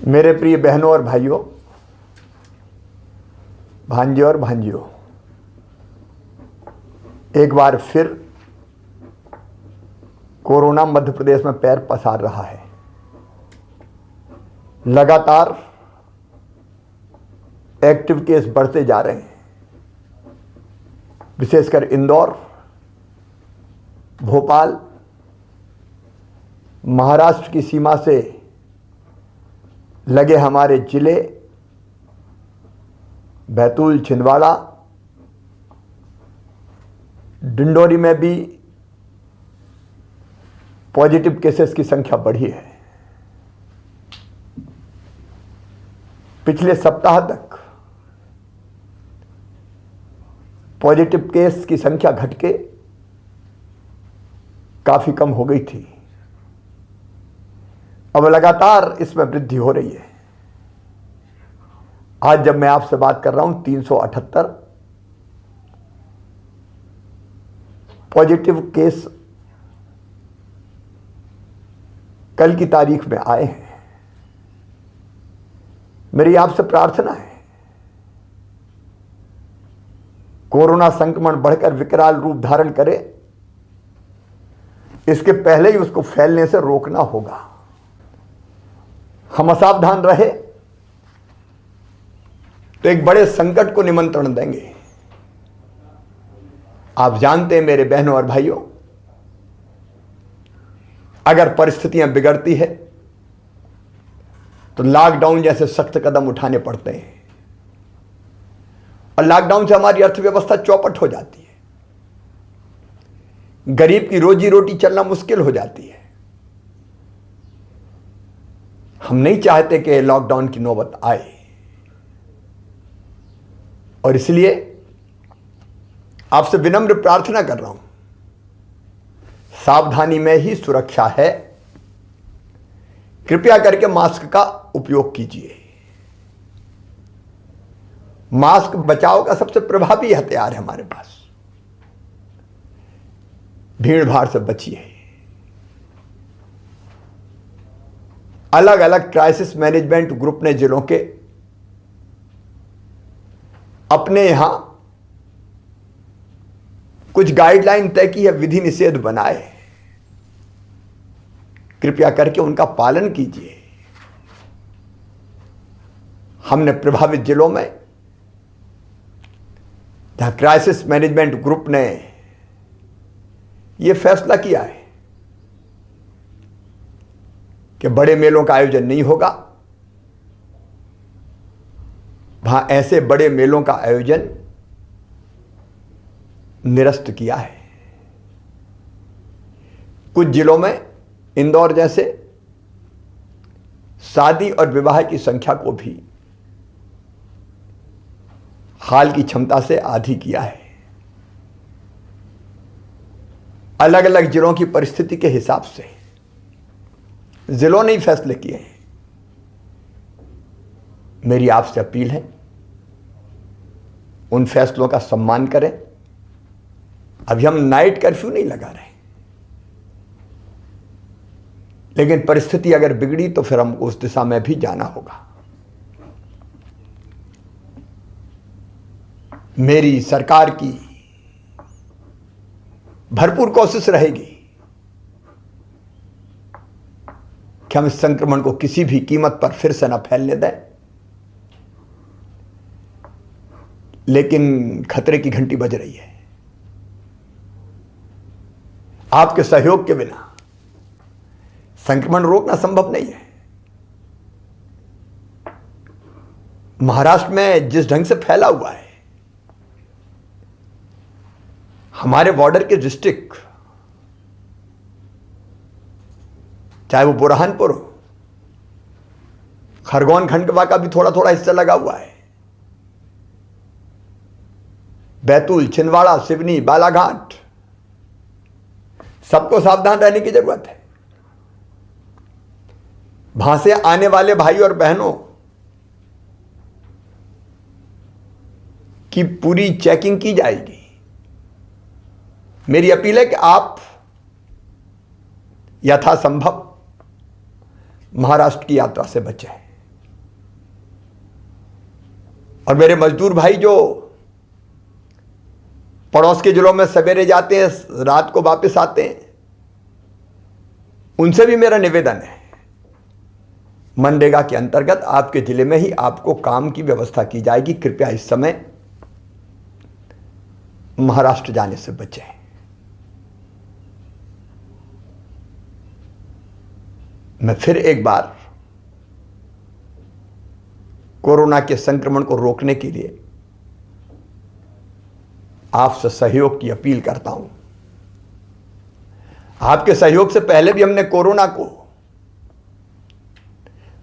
मेरे प्रिय बहनों और भाइयों, भांजे और भांजियों, एक बार फिर कोरोना मध्य प्रदेश में पैर पसार रहा है। लगातार एक्टिव केस बढ़ते जा रहे हैं। विशेषकर इंदौर, भोपाल, महाराष्ट्र की सीमा से लगे हमारे जिले बैतूल, छिंदवाड़ा, डिंडोरी में भी पॉजिटिव केसेस की संख्या बढ़ी है। पिछले सप्ताह तक पॉजिटिव केस की संख्या घट के काफी कम हो गई थी। अब लगातार इसमें वृद्धि हो रही है। आज जब मैं आपसे बात कर रहा हूं 378 पॉजिटिव केस कल की तारीख में आए हैं। मेरी आपसे प्रार्थना है, कोरोना संक्रमण बढ़कर विकराल रूप धारण करे, इसके पहले ही उसको फैलने से रोकना होगा। हम असावधान रहे तो एक बड़े संकट को निमंत्रण देंगे। आप जानते हैं मेरे बहनों और भाइयों, अगर परिस्थितियां बिगड़ती है तो लॉकडाउन जैसे सख्त कदम उठाने पड़ते हैं और लॉकडाउन से हमारी अर्थव्यवस्था चौपट हो जाती है। गरीब की रोजी रोटी चलना मुश्किल हो जाती है। हम नहीं चाहते कि लॉकडाउन की नौबत आए और इसलिए आपसे विनम्र प्रार्थना कर रहा हूं, सावधानी में ही सुरक्षा है। कृपया करके मास्क का उपयोग कीजिए। मास्क बचाव का सबसे प्रभावी हथियार है हमारे पास। भीड़ भाड़ से बचिए। अलग अलग क्राइसिस मैनेजमेंट ग्रुप ने जिलों के अपने यहां कुछ गाइडलाइन तय की है, विधि निषेध बनाए। कृपया करके उनका पालन कीजिए। हमने प्रभावित जिलों में जहां क्राइसिस मैनेजमेंट ग्रुप ने यह फैसला किया है कि बड़े मेलों का आयोजन नहीं होगा, वहां ऐसे बड़े मेलों का आयोजन निरस्त किया है। कुछ जिलों में इंदौर जैसे शादी और विवाह की संख्या को भी हाल की क्षमता से आधी किया है। अलग अलग जिलों की परिस्थिति के हिसाब से जिलों ने ही फैसले किए हैं। मेरी आपसे अपील है, उन फैसलों का सम्मान करें। अभी हम नाइट कर्फ्यू नहीं लगा रहे, लेकिन परिस्थिति अगर बिगड़ी तो फिर हमको उस दिशा में भी जाना होगा। मेरी सरकार की भरपूर कोशिश रहेगी कि हम इस संक्रमण को किसी भी कीमत पर फिर से न फैलने दें, लेकिन खतरे की घंटी बज रही है। आपके सहयोग के बिना संक्रमण रोकना संभव नहीं है। महाराष्ट्र में जिस ढंग से फैला हुआ है, हमारे बॉर्डर के डिस्ट्रिक्ट, चाहे वो बुरहानपुर हो, खरगोन खंडवा का भी थोड़ा थोड़ा हिस्सा लगा हुआ है, बैतूल, छिंदवाड़ा, सिवनी, बालाघाट, सबको सावधान रहने की जरूरत है। वहां से आने वाले भाई और बहनों की पूरी चेकिंग की जाएगी। मेरी अपील है कि आप यथासंभव महाराष्ट्र की यात्रा से बचें। और मेरे मजदूर भाई जो पड़ोस के जिलों में सवेरे जाते हैं, रात को वापस आते हैं, उनसे भी मेरा निवेदन है, मनरेगा के अंतर्गत आपके जिले में ही आपको काम की व्यवस्था की जाएगी। कृपया इस समय महाराष्ट्र जाने से बचें। मैं फिर एक बार कोरोना के संक्रमण को रोकने के लिए आपसे सहयोग की अपील करता हूं। आपके सहयोग से पहले भी हमने कोरोना को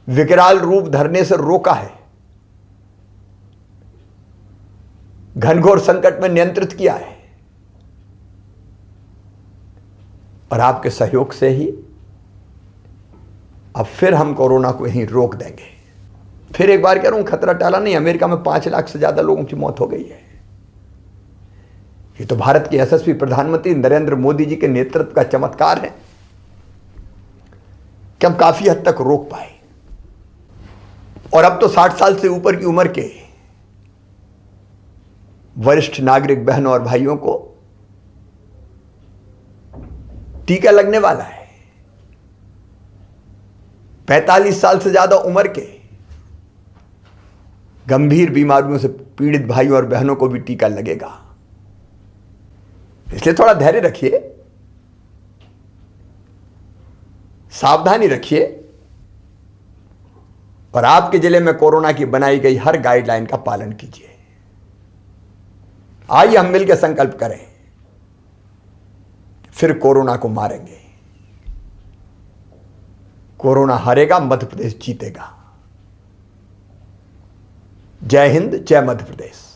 विकराल रूप धरने से रोका है, घनघोर संकट में नियंत्रित किया है, और आपके सहयोग से ही अब फिर हम कोरोना को यहीं रोक देंगे। फिर एक बार कह रहा हूं, खतरा टाला नहीं। अमेरिका में 5 लाख से ज्यादा लोगों की मौत हो गई है। ये तो भारत के यशस्वी प्रधानमंत्री नरेंद्र मोदी जी के नेतृत्व का चमत्कार है कि हम काफी हद तक रोक पाए। और अब तो 60 साल से ऊपर की उम्र के वरिष्ठ नागरिक बहनों और भाइयों को टीका लगने वाला है। 45 साल से ज्यादा उम्र के गंभीर बीमारियों से पीड़ित भाइयों और बहनों को भी टीका लगेगा। इसलिए थोड़ा धैर्य रखिए, सावधानी रखिए, और आपके जिले में कोरोना की बनाई गई हर गाइडलाइन का पालन कीजिए। आइए हम मिलकर संकल्प करें, फिर कोरोना को मारेंगे। कोरोना हारेगा, मध्य प्रदेश जीतेगा। जय हिंद, जय मध्य प्रदेश।